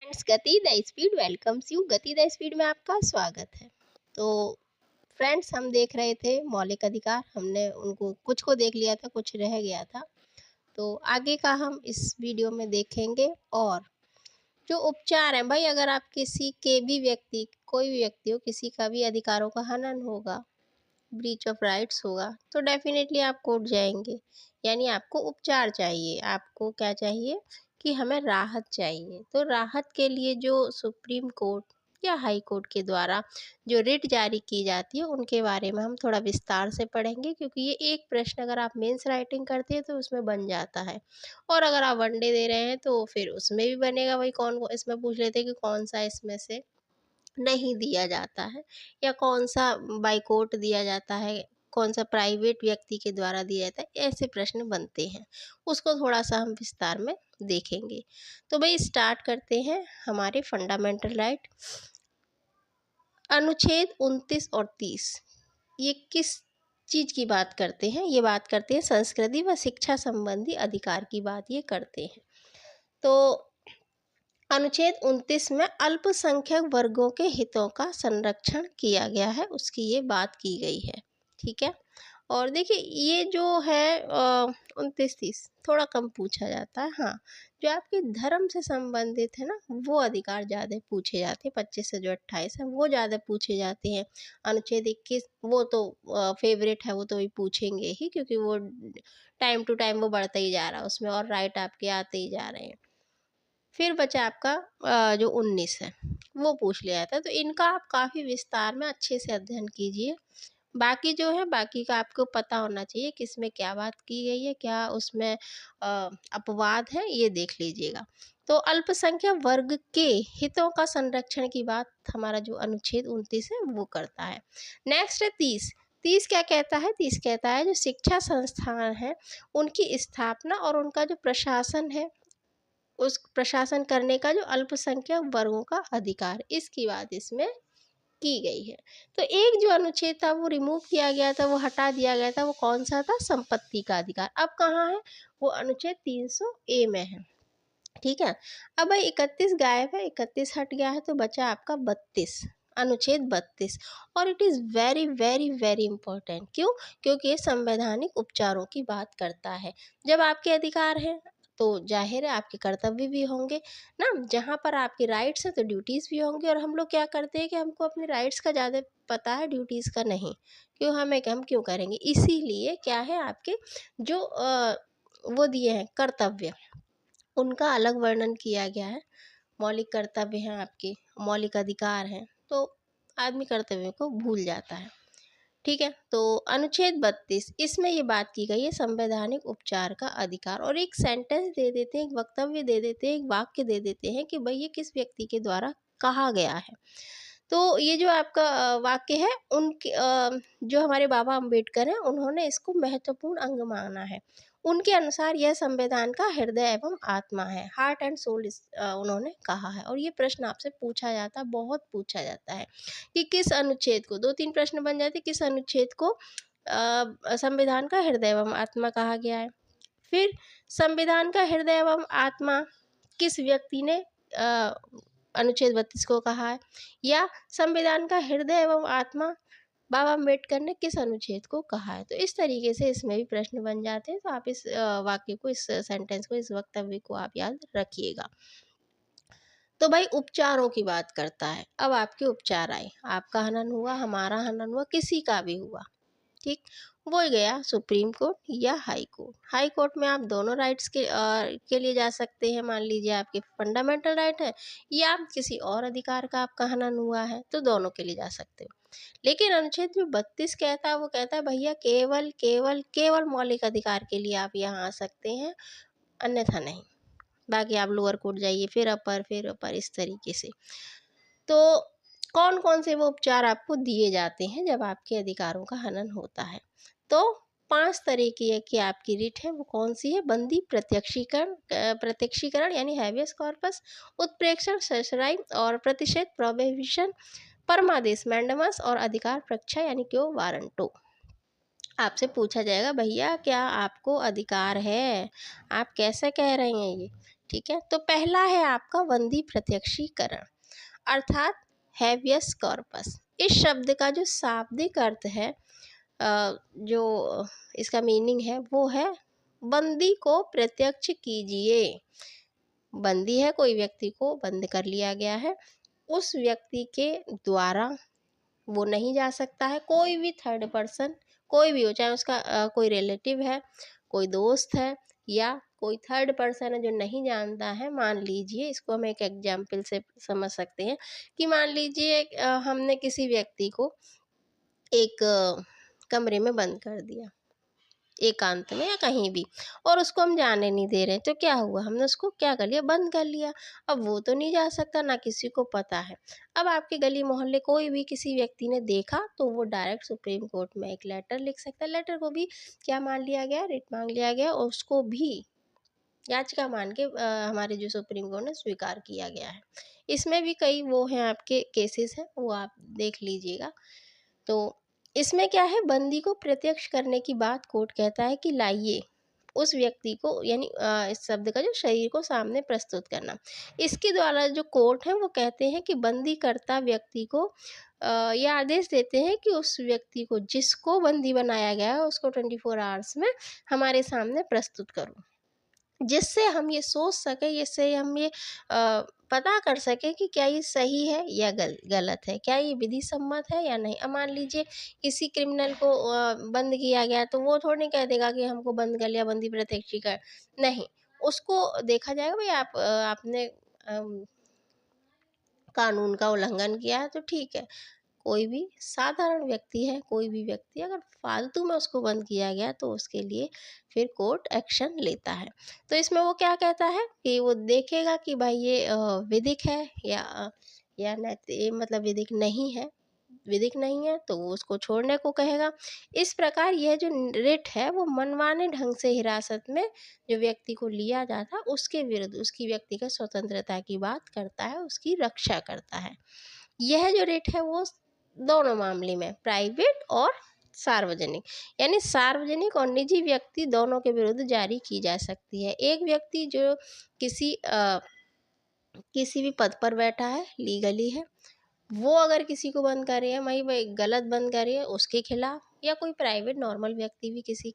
Friends, गति the speed welcomes you. गति the speed में आपका स्वागत है। तो फ्रेंड्स, हम देख रहे थे मौलिक अधिकार। हमने उनको कुछ को देख लिया था, कुछ रह गया था। तो आगे का हम इस वीडियो में देखेंगे। और जो उपचार है भाई, अगर आप किसी के भी व्यक्ति कोई भी व्यक्ति हो, किसी का भी अधिकारों का हनन होगा, ब्रीच ऑफ राइट्स होगा, तो डेफिनेटली आप कोर्ट जाएंगे। यानी आपको उपचार चाहिए। आपको क्या चाहिए कि हमें राहत चाहिए। तो राहत के लिए जो सुप्रीम कोर्ट या हाई कोर्ट के द्वारा जो रिट जारी की जाती है, उनके बारे में हम थोड़ा विस्तार से पढ़ेंगे, क्योंकि ये एक प्रश्न अगर आप मेंस राइटिंग करते हैं तो उसमें बन जाता है। और अगर आप वनडे दे रहे हैं तो फिर उसमें भी बनेगा। भाई कौन इसमें पूछ लेते हैं कि कौन सा इसमें से नहीं दिया जाता है, या कौन सा बाय कोर्ट दिया जाता है, कौन सा प्राइवेट व्यक्ति के द्वारा दिया जाता है। ऐसे प्रश्न बनते हैं, उसको थोड़ा सा हम विस्तार में देखेंगे। तो भाई स्टार्ट करते हैं हमारे फंडामेंटल राइट। अनुच्छेद 29 और 30 ये किस चीज की बात करते हैं? ये बात करते हैं संस्कृति व शिक्षा संबंधी अधिकार की बात ये करते हैं। तो अनुच्छेद 29 में अल्पसंख्यक वर्गों के हितों का संरक्षण किया गया है, उसकी ये बात की गई है। ठीक है। और देखिए, ये जो है 29-30 थोड़ा कम पूछा जाता है। हाँ, जो आपके धर्म से संबंधित है ना, वो अधिकार ज़्यादा पूछे जाते हैं। 25 से जो 28 है वो ज़्यादा पूछे जाते हैं। अनुच्छेद 21 वो तो फेवरेट है, वो तो भी पूछेंगे ही, क्योंकि वो टाइम टू टाइम वो बढ़ता ही जा रहा है उसमें, और राइट आपके आते ही जा रहे हैं। फिर बचा आपका जो 19 है वो पूछ लिया था। तो इनका आप काफ़ी विस्तार में अच्छे से अध्ययन कीजिए। बाकी जो है, बाकी का आपको पता होना चाहिए किसमें क्या बात की गई है, क्या उसमें अपवाद है, ये देख लीजिएगा। तो अल्पसंख्यक वर्ग के हितों का संरक्षण की बात हमारा जो अनुच्छेद 29 है वो करता है। नेक्स्ट है 30। 30 क्या कहता है? 30 कहता है जो शिक्षा संस्थान है उनकी स्थापना और उनका जो प्रशासन है, उस प्रशासन करने का जो अल्पसंख्यक वर्गों का अधिकार, इसकी बात इसमें की गई है। तो एक जो अनुच्छेद था वो रिमूव किया गया था, वो हटा दिया गया था। वो कौन सा था? संपत्ति का अधिकार। अब कहाँ है वो? अनुच्छेद 300 ए में है। ठीक है। अब भाई 31 गायब है, 31 हट गया है, तो बचा आपका 32, अनुच्छेद 32। और it is very very very important. क्यों? क्योंकि ये संवैधानिक उपचारों की बात करता है। जब आपके अधिकार हैं तो जाहिर है आपके कर्तव्य भी होंगे ना। जहाँ पर आपके राइट्स हैं तो ड्यूटीज़ भी होंगी। और हम लोग क्या करते हैं कि हमको अपने राइट्स का ज़्यादा पता है, ड्यूटीज़ का नहीं। क्यों? हम क्यों करेंगे? इसीलिए क्या है, आपके जो वो दिए हैं कर्तव्य, उनका अलग वर्णन किया गया है। मौलिक कर्तव्य हैं आपके, मौलिक अधिकार हैं, तो आदमी कर्तव्यों को भूल जाता है। ठीक है। तो अनुच्छेद 32 इसमें ये बात की गई है संवैधानिक उपचार का अधिकार। और एक सेंटेंस दे देते हैं, एक वक्तव्य दे देते हैं, एक वाक्य दे देते हैं कि भाई ये किस व्यक्ति के द्वारा कहा गया है। तो ये जो आपका वाक्य है, उनके जो हमारे बाबा अम्बेडकर हैं, उन्होंने इसको महत्वपूर्ण अंग माना है। उनके अनुसार यह संविधान का हृदय एवं आत्मा है, हार्ट एंड सोल उन्होंने कहा है। और ये प्रश्न आपसे पूछा जाता है, बहुत पूछा जाता है कि किस अनुच्छेद को, 2-3 प्रश्न बन जाते, किस अनुच्छेद को संविधान का हृदय एवं आत्मा कहा गया है। फिर संविधान का हृदय एवं आत्मा किस व्यक्ति ने अनुच्छेद 32 को कहा है, या संविधान का हृदय एवं आत्मा बाबा अम्बेडकर ने किस अनुच्छेद को कहा है। तो इस तरीके से इसमें भी प्रश्न बन जाते हैं। तो आप इस वाक्य को, इस सेंटेंस को, इस वक्तव्य को आप याद रखिएगा। तो भाई उपचारों की बात करता है। अब आपके उपचार आए, आपका हनन हुआ, हमारा हनन हुआ, किसी का भी हुआ। ठीक। वो गया सुप्रीम कोर्ट या हाई कोर्ट। हाई कोर्ट में आप दोनों राइट्स के लिए जा सकते हैं। मान लीजिए आपके फंडामेंटल राइट है, या आप किसी और अधिकार का आपका हनन हुआ है, तो दोनों के लिए जा सकते हो। लेकिन अनुच्छेद जो 32 कहता है, वो कहता है भैया केवल केवल केवल मौलिक अधिकार के लिए आप यहाँ आ सकते हैं, अन्यथा नहीं। बाकी आप लोअर कोर्ट जाइए, फिर अपर इस तरीके से। तो कौन कौन से वो उपचार आपको दिए जाते हैं जब आपके अधिकारों का हनन होता है? तो 5 तरीके की आपकी रिट है। वो कौन सी है? बंदी प्रत्यक्षीकरण यानी हैबियस कॉर्पस, उत्प्रेक्षण सरसराई और प्रतिषेध प्रोहिबिशन, परमादेश मैंडमस, और अधिकार प्रक्षा यानी क्यों वारंटो। आपसे पूछा जाएगा भैया क्या आपको अधिकार है? आप कैसे कह रहे हैं ये? ठीक है। तो पहला है आपका बंदी प्रत्यक्षीकरण अर्थात हैबियस कॉर्पस। इस शब्द का जो शाब्दिक अर्थ है, जो इसका मीनिंग है वो है बंदी को प्रत्यक्ष कीजिए। बंदी है, कोई व्यक्ति को बंद कर लिया गया है, उस व्यक्ति के द्वारा वो नहीं जा सकता है। कोई भी थर्ड पर्सन, कोई भी हो, चाहे उसका कोई रिलेटिव है, कोई दोस्त है, या कोई थर्ड पर्सन है जो नहीं जानता है। मान लीजिए, इसको हम एक एग्जाम्पल से समझ सकते हैं कि मान लीजिए हमने किसी व्यक्ति को एक कमरे में बंद कर दिया, एकांत में या कहीं भी, और उसको हम जाने नहीं दे रहे, तो क्या हुआ, हमने उसको क्या कर लिया, बंद कर लिया। अब वो तो नहीं जा सकता, ना किसी को पता है। अब आपके गली मोहल्ले कोई भी किसी व्यक्ति ने देखा तो वो डायरेक्ट सुप्रीम कोर्ट में एक लेटर लिख सकता है। लेटर को भी क्या मान लिया गया, रिट मांग लिया गया, और उसको भी याचिका मान के हमारे जो सुप्रीम कोर्ट ने स्वीकार किया गया है। इसमें भी कई वो हैं आपके केसेस हैं, वो आप देख लीजिएगा। तो इसमें क्या है, बंदी को प्रत्यक्ष करने की बात कोर्ट कहता है कि लाइए उस व्यक्ति को, यानी इस शब्द का जो शरीर को सामने प्रस्तुत करना। इसके द्वारा जो कोर्ट है वो कहते हैं कि बंदी करता व्यक्ति को यह आदेश देते हैं कि उस व्यक्ति को जिसको बंदी बनाया गया है उसको 24 आवर्स में हमारे सामने प्रस्तुत करो, जिससे हम ये सोच सकें, जिससे हम ये पता कर सकें कि क्या ये सही है या गलत है, क्या ये विधि सम्मत है या नहीं। अब मान लीजिए किसी क्रिमिनल को बंद किया गया, तो वो थोड़ी नहीं कह देगा कि हमको बंद कर लिया, बंदी प्रत्यक्षीकरण नहीं। उसको देखा जाएगा, भाई आपने कानून का उल्लंघन किया है तो ठीक है। कोई भी साधारण व्यक्ति है, कोई भी व्यक्ति अगर फालतू में उसको बंद किया गया तो उसके लिए फिर कोर्ट एक्शन लेता है। तो इसमें वो क्या कहता है कि वो देखेगा कि भाई ये विधिक है या नैतिक, मतलब विधिक नहीं है। विधिक नहीं है तो वो उसको छोड़ने को कहेगा। इस प्रकार यह जो रिट है वो मनमाने ढंग से हिरासत में जो व्यक्ति को लिया जाता है उसके विरुद्ध उसकी व्यक्तिगत स्वतंत्रता की बात करता है, उसकी रक्षा करता है। यह जो रिट है वो दोनों मामले में, प्राइवेट और सार्वजनिक, यानी सार्वजनिक और निजी व्यक्ति दोनों के विरुद्ध जारी की जा सकती है। एक व्यक्ति जो किसी भी पद पर बैठा है, लीगली है, वो अगर किसी को बंद कर रही है, भाई गलत बंद कर रही है, उसके खिलाफ, या कोई प्राइवेट नॉर्मल व्यक्ति भी किसी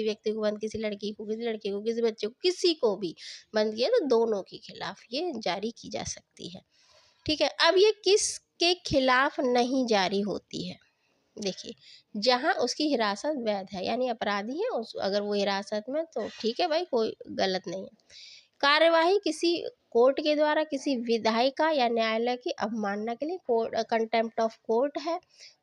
व्यक्ति को बंद, किसी लड़की को, किसी लड़के को, किसी बच्चे को, किसी को भी बंद किया, तो दोनों के खिलाफ ये जारी की जा सकती है। ठीक है। अब ये किसके खिलाफ नहीं जारी होती है, देखिए, जहाँ उसकी हिरासत वैध है, यानी अपराधी है अगर वो हिरासत में, तो ठीक है भाई, कोई गलत नहीं है। कार्यवाही किसी कोर्ट के द्वारा किसी विधायिका या न्यायालय की अवमानना के लिए कंटेम्प्ट ऑफ कोर्ट है,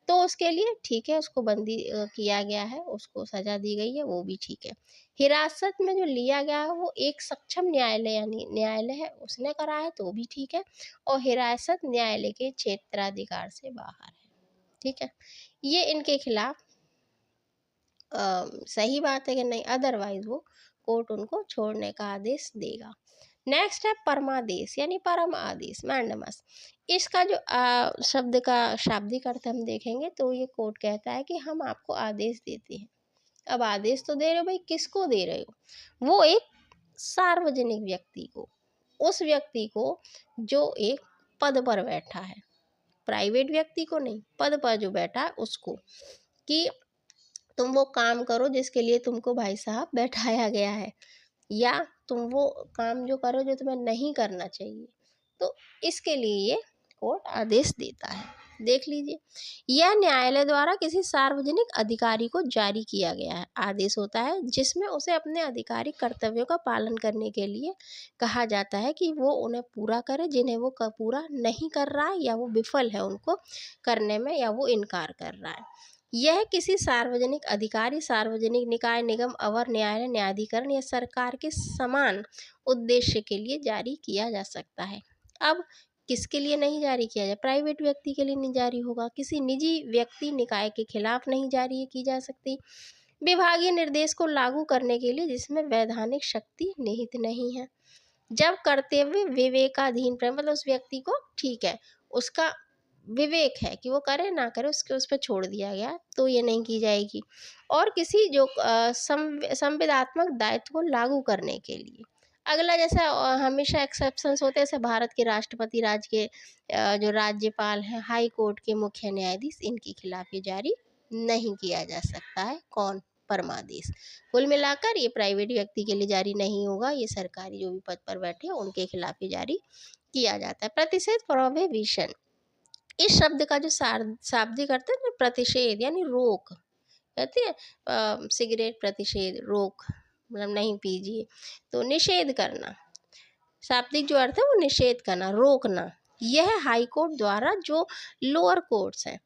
तो उसके लिए ठीक है, उसको बंदी किया गया है, उसको सजा दी गई है, वो भी ठीक है। हिरासत में जो लिया गया है वो एक सक्षम न्यायालय यानी न्यायालय है, उसने करा है, तो भी ठीक है। और हिरासत न्यायालय के क्षेत्राधिकार से बाहर है, ठीक है। ये इनके खिलाफ सही बात है कि नहीं, अदरवाइज वो कोर्ट उनको छोड़ने का आदेश देगा। नेक्स्ट है परमादेश यानी परम आदेश, मैंडमस। इसका जो शब्द का शाब्दिक अर्थ हम देखेंगे तो ये कोर्ट कहता है कि हम आपको आदेश देते हैं। अब आदेश तो दे रहे हो भाई, किसको दे रहे हो, वो एक सार्वजनिक व्यक्ति को, उस व्यक्ति को जो एक पद पर बैठा है, प्राइवेट व्यक्ति को नहीं, पद पर जो बैठा है उसको, कि तुम वो काम करो जिसके लिए तुमको भाई साहब बैठाया गया है, या तुम वो काम जो करो जो तुम्हें नहीं करना चाहिए। तो इसके लिए ये कोर्ट आदेश देता है। देख लीजिए, यह न्यायालय द्वारा किसी सार्वजनिक अधिकारी को जारी किया गया है आदेश होता है, जिसमें उसे अपने आधिकारिक कर्तव्यों का पालन करने के लिए कहा जाता है कि वो उन्हें पूरा करे, जिन्हें वो पूरा नहीं कर रहा है, या वो विफल है उनको करने में, या वो इनकार कर रहा है। यह किसी सार्वजनिक अधिकारी, सार्वजनिक निकाय, निगम, अवर न्यायालय, न्यायाधिकरण या सरकार के समान उद्देश्य के लिए जारी किया जा सकता है। अब किसके लिए नहीं जारी किया जाए, प्राइवेट व्यक्ति के लिए नहीं जारी होगा, किसी निजी व्यक्ति निकाय के खिलाफ नहीं जारी की जा सकती, विभागीय निर्देश को लागू करने के लिए जिसमें वैधानिक शक्ति निहित नहीं है, जब कर्तव्य विवेकाधीन, मतलब उस व्यक्ति को ठीक है, उसका विवेक है कि वो करे ना करे, उसके उस पर छोड़ दिया गया, तो ये नहीं की जाएगी। और किसी जो संविदात्मक दायित्व को लागू करने के लिए, अगला जैसा हमेशा एक्सेप्शंस होते हैं, जैसे भारत के राष्ट्रपति, राज्य के जो राज्यपाल हैं, हाई कोर्ट के मुख्य न्यायाधीश, इनके खिलाफ ये जारी नहीं किया जा सकता है। कौन? परमादेश। कुल मिलाकर ये प्राइवेट व्यक्ति के लिए जारी नहीं होगा, ये सरकारी जो भी पद पर बैठे हैं उनके खिलाफ ये जारी किया जाता है। प्रतिषेध, प्रोहिबिशन, इस शब्द का जो शाब्दिक अर्थ है ना, प्रतिषेध यानी रोक, कहते हैं सिगरेट प्रतिषेध, रोक, मतलब नहीं पीजिए। तो निषेध करना, शाब्दिक जो अर्थ है वो निषेध करना, रोकना। यह हाई कोर्ट द्वारा जो लोअर कोर्ट्स हैं,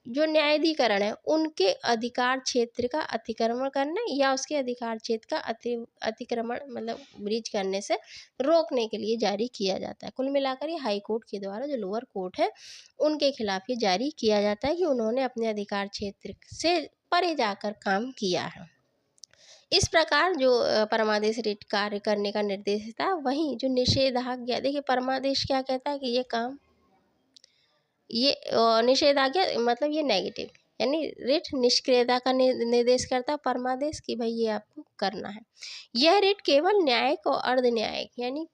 जो न्यायाधिकरण है, उनके अधिकार क्षेत्र का अतिक्रमण करने या उसके अधिकार क्षेत्र का अतिक्रमण मतलब ब्रीच करने से रोकने के लिए जारी किया जाता है। कुल मिलाकर ये हाई कोर्ट के द्वारा जो लोअर कोर्ट है उनके खिलाफ ये जारी किया जाता है कि उन्होंने अपने अधिकार क्षेत्र से परे जाकर काम किया है। इस प्रकार जो परमादेश रिट कार्य करने का निर्देश था, वहीं जो निषेधाज्ञा, देखिए परमादेश क्या कहता है कि ये काम, ये निषेधाज्ञा मतलब ये नेगेटिव, यानी रिट निष्क्रियता का निर्देश करता है परमादेश कि भाई ये आपको करना है। यह रिट केवल न्यायिक और अर्ध न्यायिक यानी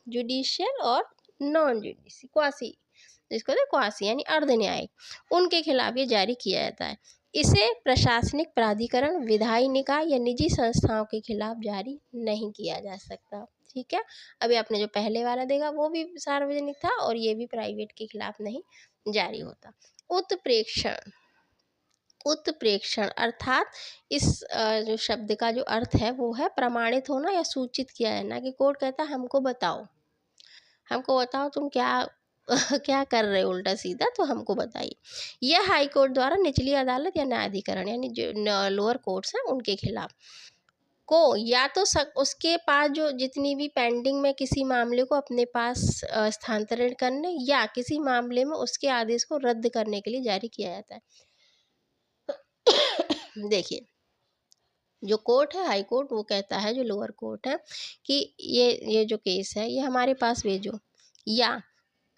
जुडिशियल और नॉन जुडिशियल क्वासी, जिसको कहते हैं क्वासी यानी अर्ध न्यायिक, उनके खिलाफ ये जारी किया जाता है। इसे प्रशासनिक प्राधिकरण, विधायी निकाय या निजी संस्थाओं के खिलाफ जारी नहीं किया जा सकता। ठीक है, अभी आपने जो पहले वाला देखा वो भी सार्वजनिक था और ये भी प्राइवेट के खिलाफ नहीं जारी होता। उत्प्रेक्षण, उत्प्रेक्षण अर्थात इस जो शब्द का जो अर्थ है वो है प्रमाणित होना या सूचित किया जाना, कि कोर्ट कहता है हमको बताओ, हमको बताओ तुम क्या क्या कर रहे हो उल्टा सीधा, तो हमको बताइए। यह हाई कोर्ट द्वारा निचली अदालत या न्यायाधिकरण यानी जो लोअर कोर्ट्स हैं उनके खिलाफ को या तो उसके पास जो जितनी भी पेंडिंग में किसी मामले को अपने पास स्थानांतरण करने या किसी मामले में उसके आदेश को रद्द करने के लिए जारी किया जाता है। देखिए जो कोर्ट है हाई कोर्ट, वो कहता है जो लोअर कोर्ट है कि ये जो केस है ये हमारे पास भेजो, या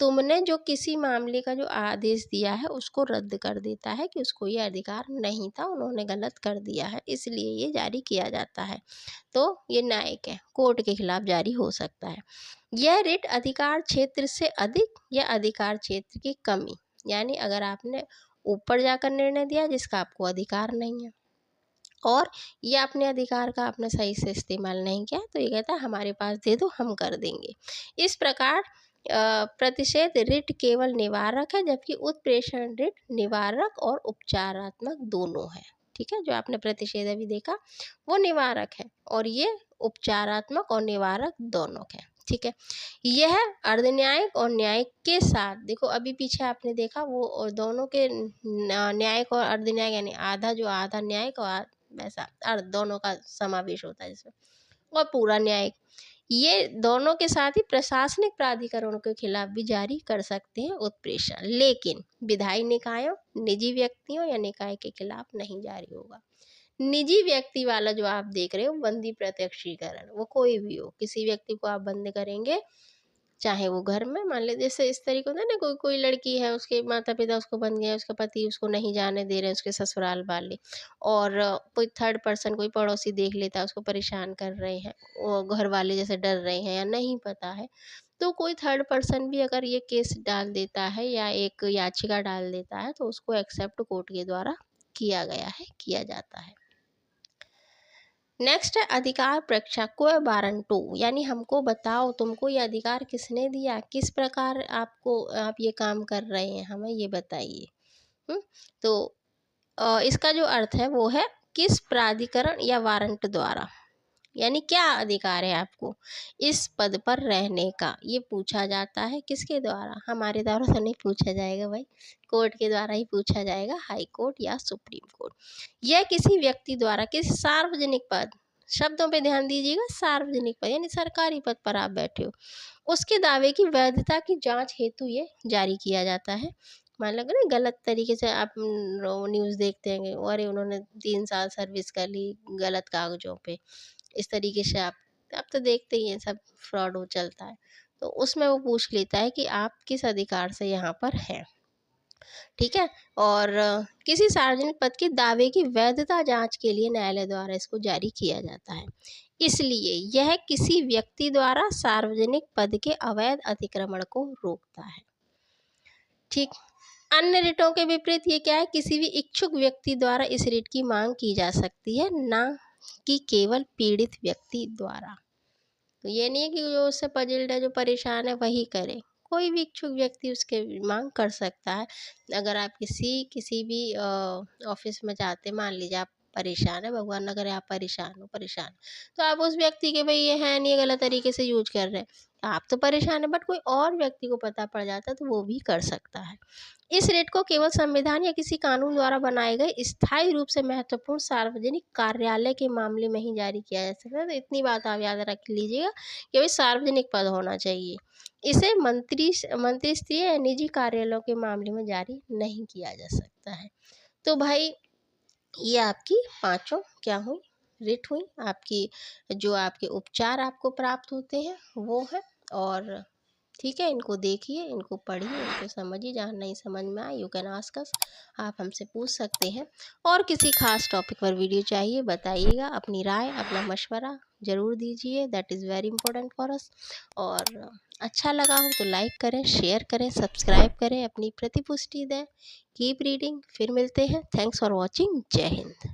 तुमने जो किसी मामले का जो आदेश दिया है उसको रद्द कर देता है कि उसको ये अधिकार नहीं था, उन्होंने गलत कर दिया है, इसलिए ये जारी किया जाता है। तो ये न्यायिक है, कोर्ट के खिलाफ जारी हो सकता है। यह रिट अधिकार क्षेत्र से अधिक या अधिकार क्षेत्र की कमी, यानी अगर आपने ऊपर जाकर निर्णय दिया जिसका आपको अधिकार नहीं है और ये अपने अधिकार का आपने सही से इस्तेमाल नहीं किया, तो ये कहता है हमारे पास दे दो, हम कर देंगे। इस प्रकार प्रतिषेध रिट केवल निवारक है, जबकि उत्प्रेषण रिट निवारक और उपचारात्मक दोनों है। ठीक है, जो आपने प्रतिषेध अभी देखा वो निवारक है और ये उपचारात्मक और निवारक दोनों है। ठीक है, यह अर्धन्यायिक और न्यायिक के साथ, देखो अभी पीछे आपने देखा वो और दोनों के न्यायिक और अर्धन्यायिक यानी आधा जो आधा न्यायिक और वैसा अर्ध दोनों का समावेश होता है इसमें, और पूरा न्यायिक, ये दोनों के साथ ही प्रशासनिक प्राधिकरणों के खिलाफ भी जारी कर सकते हैं उत्प्रेषण, लेकिन विधायी निकायों, निजी व्यक्तियों या निकाय के खिलाफ नहीं जारी होगा। निजी व्यक्ति वाला जो आप देख रहे हो बंदी प्रत्यक्षीकरण, वो कोई भी हो, किसी व्यक्ति को आप बंद करेंगे, चाहे वो घर में मान लीजिए, जैसे इस तरीके होता है ना, कोई कोई लड़की है उसके माता पिता उसको बंद गया, उसका पति उसको नहीं जाने दे रहे, उसके ससुराल वाले, और कोई थर्ड पर्सन कोई पड़ोसी देख लेता है उसको परेशान कर रहे हैं, वो घर वाले जैसे डर रहे हैं या नहीं पता है, तो कोई थर्ड पर्सन भी अगर ये केस डाल देता है या एक याचिका डाल देता है तो उसको एक्सेप्ट कोर्ट के द्वारा किया गया है, किया जाता है। नेक्स्ट है अधिकार परीक्षा क्वे वारंटो, यानी हमको बताओ तुमको ये अधिकार किसने दिया, किस प्रकार आपको आप ये काम कर रहे हैं, हमें ये बताइए। तो इसका जो अर्थ है वो है किस प्राधिकरण या वारंट द्वारा, यानी क्या अधिकार है आपको इस पद पर रहने का, ये पूछा जाता है किसके द्वारा, हमारे द्वारा तो नहीं पूछा जाएगा भाई, कोर्ट के द्वारा ही पूछा जाएगा, हाई कोर्ट या सुप्रीम कोर्ट। यह किसी व्यक्ति द्वारा किसी सार्वजनिक पद, शब्दों पे ध्यान दीजिएगा, सार्वजनिक पद यानी सरकारी पद पर आप बैठे हो, उसके दावे की वैधता की जांच हेतु ये जारी किया जाता है। मान लो ना गलत तरीके से आप न्यूज़ देखते हैं, अरे उन्होंने 3 साल सर्विस कर ली गलत कागजों पे, इस तरीके से आप तो देखते ही हैं सब फ्रॉड हो चलता है, तो उसमें वो पूछ लेता है कि आप किस अधिकार से यहाँ पर हैं। ठीक है, और किसी सार्वजनिक पद के दावे की वैधता जांच के लिए न्यायालय द्वारा इसको जारी किया जाता है। इसलिए यह किसी व्यक्ति द्वारा सार्वजनिक पद के अवैध अतिक्रमण को रोकता है। ठीक। अन्य रिटों के विपरीत ये क्या है, किसी भी इच्छुक व्यक्ति द्वारा इस रिट की मांग की जा सकती है, ना कि केवल पीड़ित व्यक्ति द्वारा। तो ये नहीं है कि जो उससे पजिल्ड है, जो परेशान है, वही करे, कोई भी इच्छुक व्यक्ति उसके मांग कर सकता है। अगर आप किसी भी ऑफिस में जाते, मान लीजिए आप परेशान है, भगवान ना करे आप परेशान, तो आप उस व्यक्ति के भाई ये है नहीं, गलत तरीके से यूज कर रहे हैं, आप तो परेशान है, बट कोई और व्यक्ति को पता पड़ जाता है तो वो भी कर सकता है। इस रेट को केवल संविधान या किसी कानून द्वारा बनाए गए स्थायी रूप से महत्वपूर्ण सार्वजनिक कार्यालय के मामले में ही जारी किया जा सकता है। तो इतनी बात आप याद रख लीजिएगा कि भाई सार्वजनिक पद होना चाहिए, इसे मंत्रिस्तरीय या निजी कार्यालयों के मामले में जारी नहीं किया जा सकता है। तो भाई ये आपकी पांचों क्या हुई, रिट हुई, आपकी जो आपके उपचार आपको प्राप्त होते हैं वो है। और ठीक है, इनको देखिए, इनको पढ़िए, इनको समझिए, जहाँ नहीं समझ में आए यू कैन आस्क अस, आप हमसे पूछ सकते हैं। और किसी खास टॉपिक पर वीडियो चाहिए बताइएगा, अपनी राय अपना मशवरा ज़रूर दीजिए, that is very important for us. और अच्छा लगा हो तो लाइक करें, शेयर करें, सब्सक्राइब करें, अपनी प्रतिपुष्टि दें। कीप रीडिंग, फिर मिलते हैं। Thanks for watching. जय हिंद।